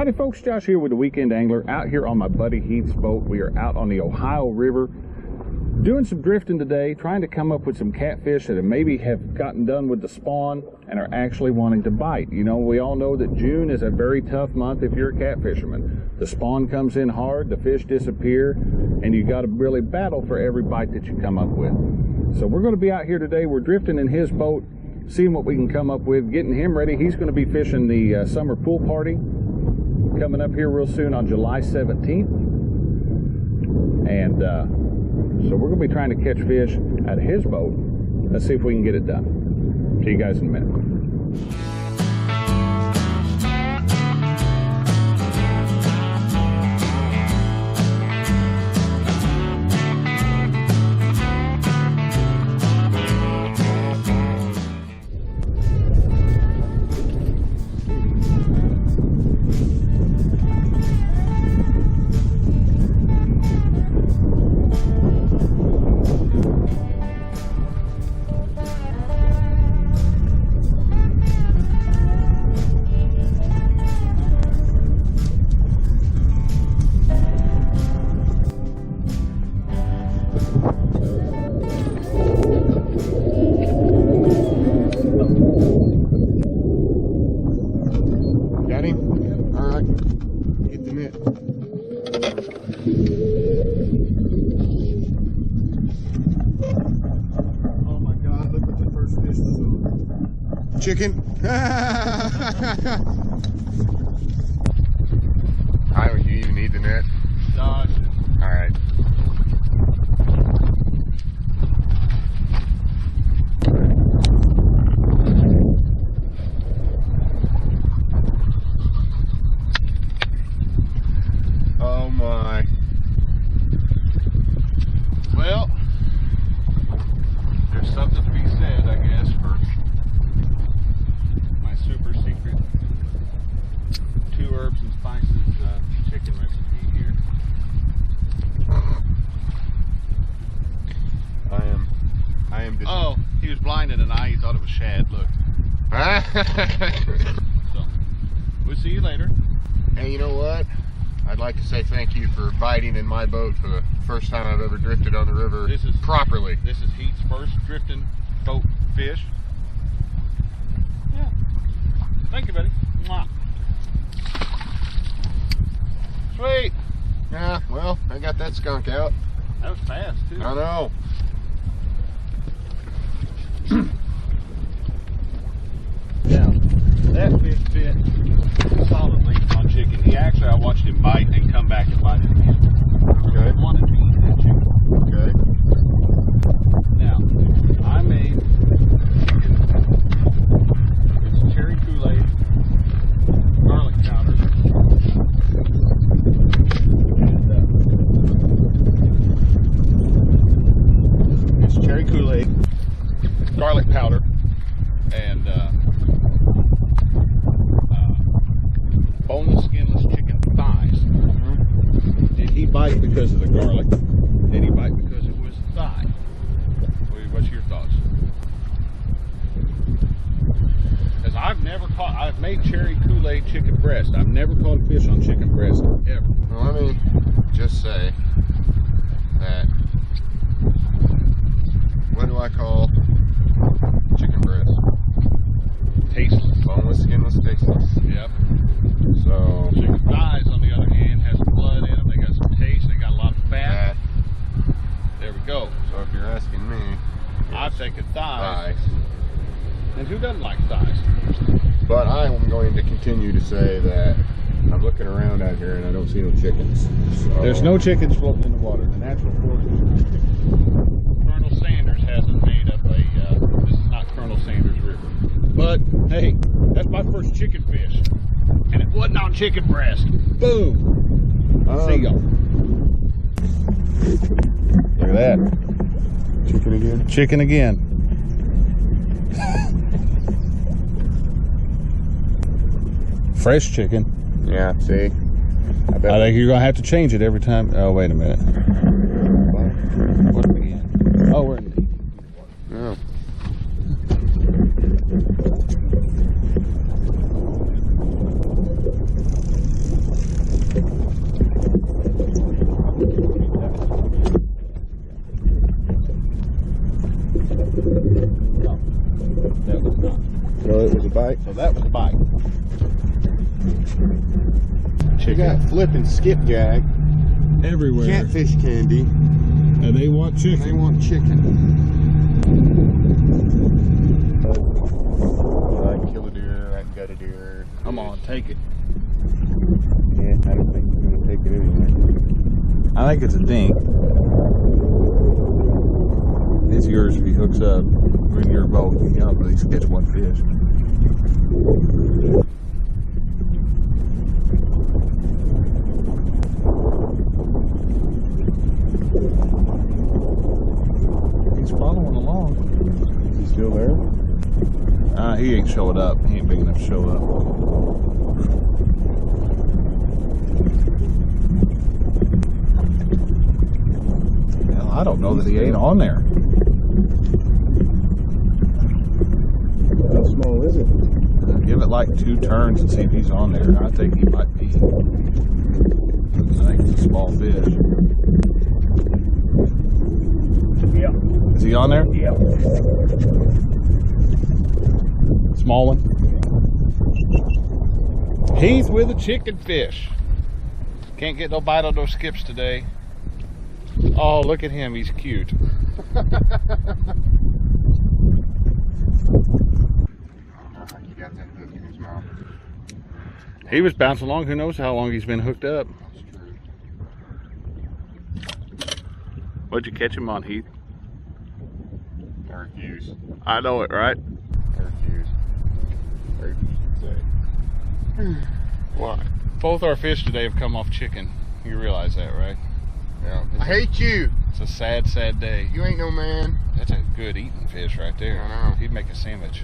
Howdy folks, Josh here with the Weekend Angler, out here on my buddy Heath's boat. We are out on the Ohio River doing some drifting today, trying to come up with some catfish that maybe have gotten done with the spawn and are actually wanting to bite. You know, we all know that June is a very tough month if you're a catfisherman. The spawn comes in hard, the fish disappear, and you got to really battle for every bite that you come up with. So we're going to be out here today. We're drifting in his boat, seeing what we can come up with, getting him ready. He's going to be fishing the summer pool party coming up here real soon on July 17th. And so we're going to be trying to catch fish out of his boat. Let's see if we can get it done. See you guys in a minute. Chicken. How would you even need the net? Dodge. All right. Oh my. Well, there's something to be said, I guess, for super secret 2 herbs and spices chicken recipe here. I am. Oh, he was blinded and he thought it was shad. Look. So, we'll see you later. Hey, you know what? I'd like to say thank you for biting in my boat for the first time I've ever drifted on the river properly. This is Heath's first drifting boat fish. Yeah. Thank you, buddy. Mwah. Sweet. Yeah, well, I got that skunk out. That was fast, too. I know. Now, that fish fit solidly on chicken. I watched him bite and come back and bite it again. Okay. He wanted to eat that chicken. Okay. Now, I made chicken. It's cherry Kool-Aid, garlic powder, and it's cherry Kool-Aid, garlic powder, and boneless, skinless chicken thighs. Did he bite because of the garlic? Did he bite because it was thigh? What's your thoughts? Because I've made cherry Kool-Aid chicken breast. I've never caught a fish on chicken breast, ever. Well, let me just say that, what do I call chicken breast? Tasteless. Boneless, skinless, tasteless. Yep. So, Chicken thighs, on the other hand, has some blood in them. They got some taste. They got a lot of fat. There we go. So if you're asking me, I've taken thighs. And who doesn't like thighs? But I am going to continue to say that I'm looking around out here and I don't see no chickens. So. There's no chickens floating in the water. The natural forest. Colonel Sanders hasn't made up a. This is not Colonel Sanders River. But hey, that's my first chicken fish, and it wasn't on chicken breast. Boom. See y'all. Look at that. Chicken again? Chicken again. Fresh chicken. Yeah, see? I think you're going to have to change it every time. Oh, wait a minute. What again? Oh, we're in. Oh. right. So that was the bite. You got flipping skipjack Everywhere. catfish candy. And they want chicken. They want chicken. I can kill a deer, I can gut a deer. Come on, take it. Yeah, I don't think he's gonna take it anyway. I think it's a dink. It's yours if he hooks up. We're in your boat. You can at least catch one fish. He's following along. Is he still there? He ain't showing up. He ain't big enough to show up. Well, I don't know that he ain't on there. How small is it? Give it like 2 turns and see if he's on there. I think he might be. I think it's a small fish. Yeah. Is he on there? Yeah. Small one. Heath with a chicken fish. Can't get no bite on those skips today. Oh, look at him. He's cute. He was bouncing along. Who knows how long he's been hooked up. What'd you catch him on, Heath? I refuse. I know it, right? I refuse. I refuse to say. Why? Both our fish today have come off chicken. You realize that, right? Yeah. I hate you. It's a sad, sad day. You ain't no man. That's a good eating fish right there. I know. He'd make a sandwich.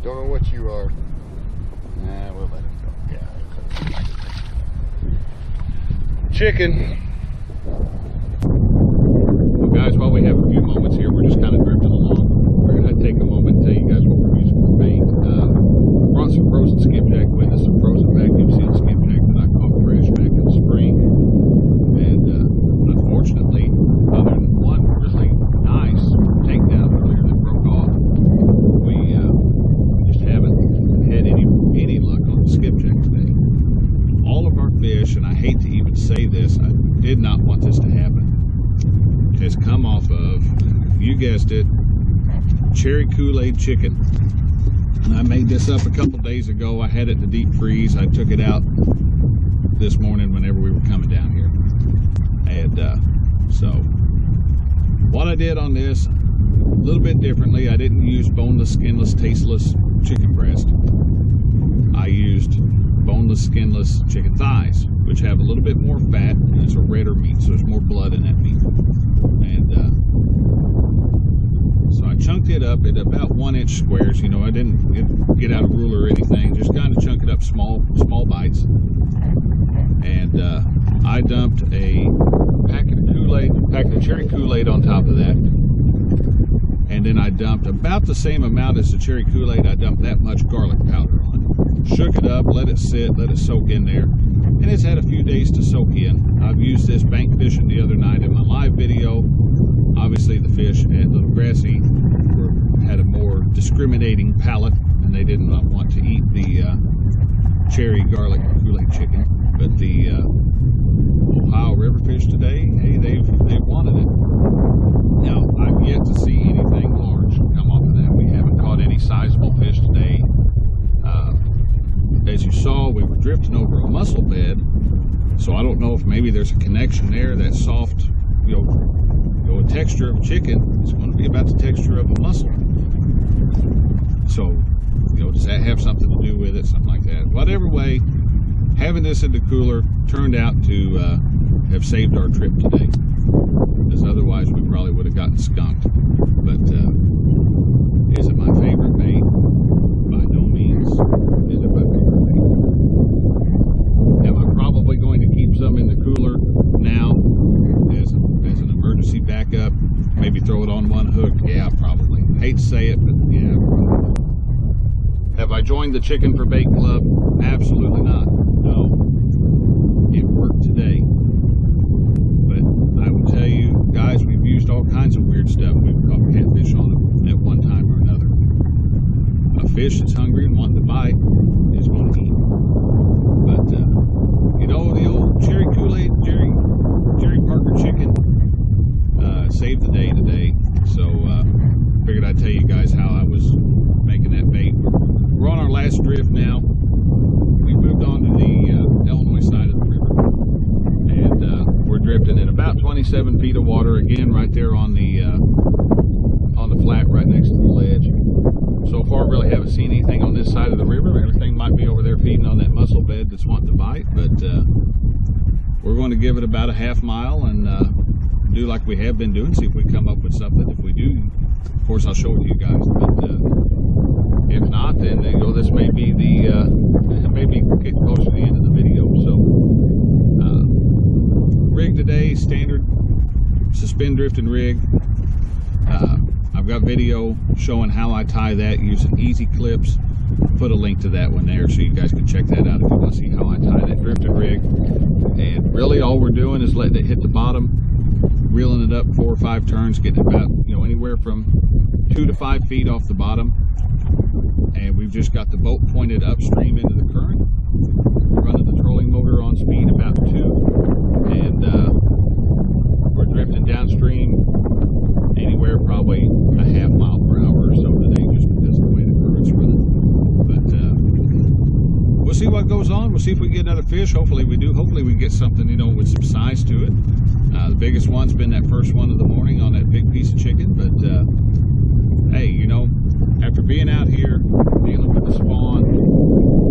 Don't know what you are. Nah, we'll let him go. Yeah. Chicken. Well, guys, while we have a few moments here, we're just kind of drifting along. We're going to take a moment and tell you guys what we're using for bait. Brought some frozen skipjack with us, some frozen vacuum sealed skipjack that I caught fresh back in the spring. And unfortunately, other than one really nice takedown earlier that broke off, we just haven't had any luck on the skipjack today. All of our fish, and I hate to even say this, I did not want this to happen, has come off of, you guessed it, cherry Kool-Aid chicken. And I made this up a couple days ago. I had it to deep freeze. I took it out this morning whenever we were coming down here. And so what I did on this, a little bit differently, I didn't use boneless, skinless, tasteless chicken breast. I used boneless, skinless chicken thighs, which have a little bit more fat, and it's a redder meat, so there's more blood in that meat. And so I chunked it up at about 1-inch squares. You know, I didn't get out a ruler or anything, just kind of chunk it up small bites. And I dumped a packet of cherry Kool-Aid on top of that. And then I dumped about the same amount as the cherry Kool-Aid. I dumped that much garlic powder on. Shook it up, let it sit, let it soak in there. And it's had a few days to soak in. I've used this bank fishing the other night in my live video. Obviously the fish at Little Grassy had a more discriminating palate, and they didn't want to eat the cherry garlic Kool-Aid chicken. But the Ohio River fish today, hey, they've wanted it. Now, I've yet to see anything large come off of that. We haven't caught any sizable fish today. As you saw, we were drifting over a mussel bed, so I don't know if maybe there's a connection there. That soft, a texture of chicken is going to be about the texture of a mussel. So, does that have something to do with it? Something like that. Whatever way, having this in the cooler turned out to have saved our trip today, because otherwise we probably would have gotten skunked. But is it my favorite bait? By no means is it my favorite bait. Am I probably going to keep some in the cooler now as an emergency backup? Maybe throw it on one hook? Yeah, probably. Hate to say it, but yeah, probably. Have I joined the Chicken for Bait Club? Absolutely not. No. It worked today. But I will tell you, guys, we've used all kinds of weird stuff. We've caught catfish on them at one time or another. A fish that's hungry and wanting to bite 7 feet of water again right there on the flat right next to the ledge. So far really haven't seen anything on this side of the river. Everything might be over there feeding on that mussel bed that's wanting to bite, but we're going to give it about a half mile and do like we have been doing, see if we come up with something. If we do, of course I'll show it to you guys, but if not, then you know, this may be the maybe get close to the end of the video. So rig today, standard suspend drifting rig. I've got video showing how I tie that using easy clips. Put a link to that one there so you guys can check that out if you want to see how I tie that drifting rig. And really all we're doing is letting it hit the bottom, reeling it up 4 or 5 turns, getting about, you know, anywhere from 2 to 5 feet off the bottom. And we've just got the boat pointed upstream into the current. Running the trolling motor on speed about 2, and we're drifting downstream anywhere probably a half mile per hour or so today, just because of the way the current's running. But we'll see what goes on. We'll see if we get another fish. Hopefully we do. Hopefully we get something, you know, with some size to it. The biggest one's been that first one of the morning on that big piece of chicken, but hey, you know, after being out here dealing with the spawn,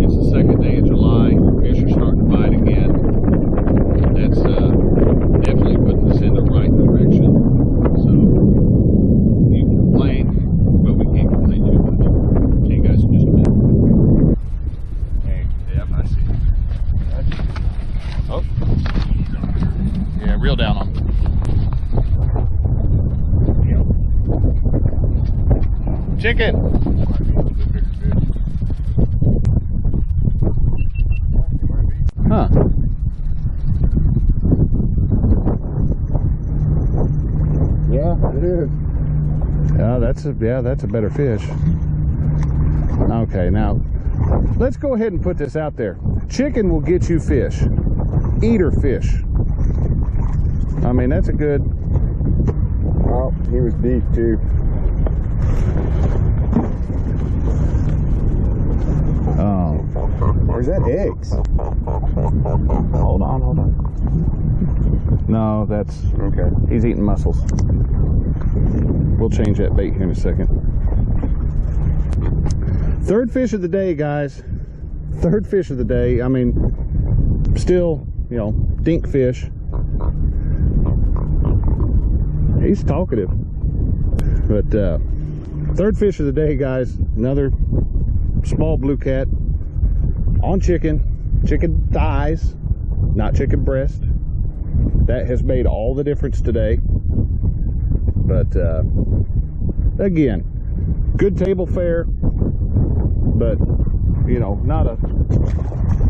it's the 2nd day of July, fish are starting to bite again. That's definitely putting us in the right direction. So you can complain, but we can't complain too much. See you guys in just a minute. Hey, yep, I see. Oh, yeah, reel down on. Chicken. Huh. Yeah, it is. That's a better fish. Okay, now let's go ahead and put this out there. Chicken will get you fish. Eater fish. I mean, that's a good. Oh, he was deep too. Oh, or is that eggs? hold on. No, that's okay. He's eating mussels. We'll change that bait here in a second. 3rd fish of the day, guys. 3rd fish of the day. I mean, still, you know, dink fish. He's talkative. But 3rd fish of the day, guys. Another small blue cat on chicken thighs, not chicken breast. That has made all the difference today. But again, good table fare, but you know, not a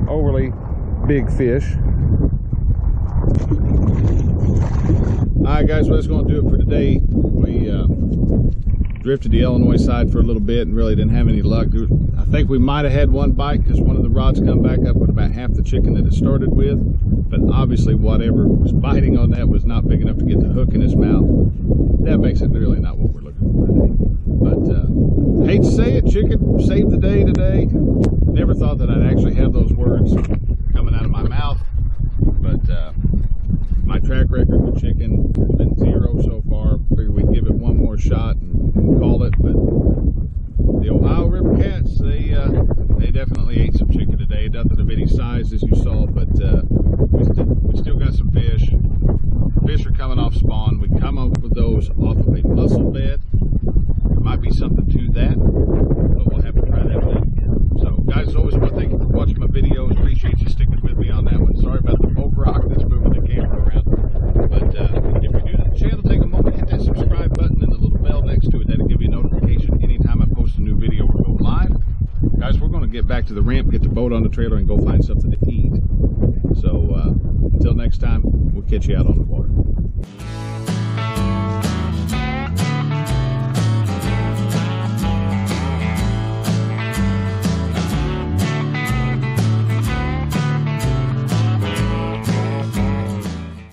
overly big fish. Alright guys, well, that's going to do it for today. We drifted the Illinois side for a little bit and really didn't have any luck. I think we might have had one bite because one of the rods come back up with about half the chicken that it started with, but obviously whatever was biting on that was not big enough to get the hook in his mouth. That makes it really not what we're looking for today. But hate to say it, chicken saved the day today. Never thought that I'd actually have those words coming out of my mouth, but my track record with chicken has been 0 so far. Figured we'd give it one more shot and call it. But the Ohio River cats, they definitely ate some chicken today. Nothing of any size as you saw, but we still got some fish. Fish are coming off spawn. We come up with those off of a mussel bed. There might be something to that, but we'll have to try that one again. So guys, as always, I want to thank you for watching my videos. Appreciate you sticking with me on that one. Sorry about the boat rock that's moving the camera around. But if you're new to the channel, take a moment, hit that subscribe button and the little bell next to it. That'll give you a notification anytime I post a new video or go live. Guys, we're going to get back to the ramp, get the boat on the trailer, and go find something to eat. So until next time, we'll catch you out on the water.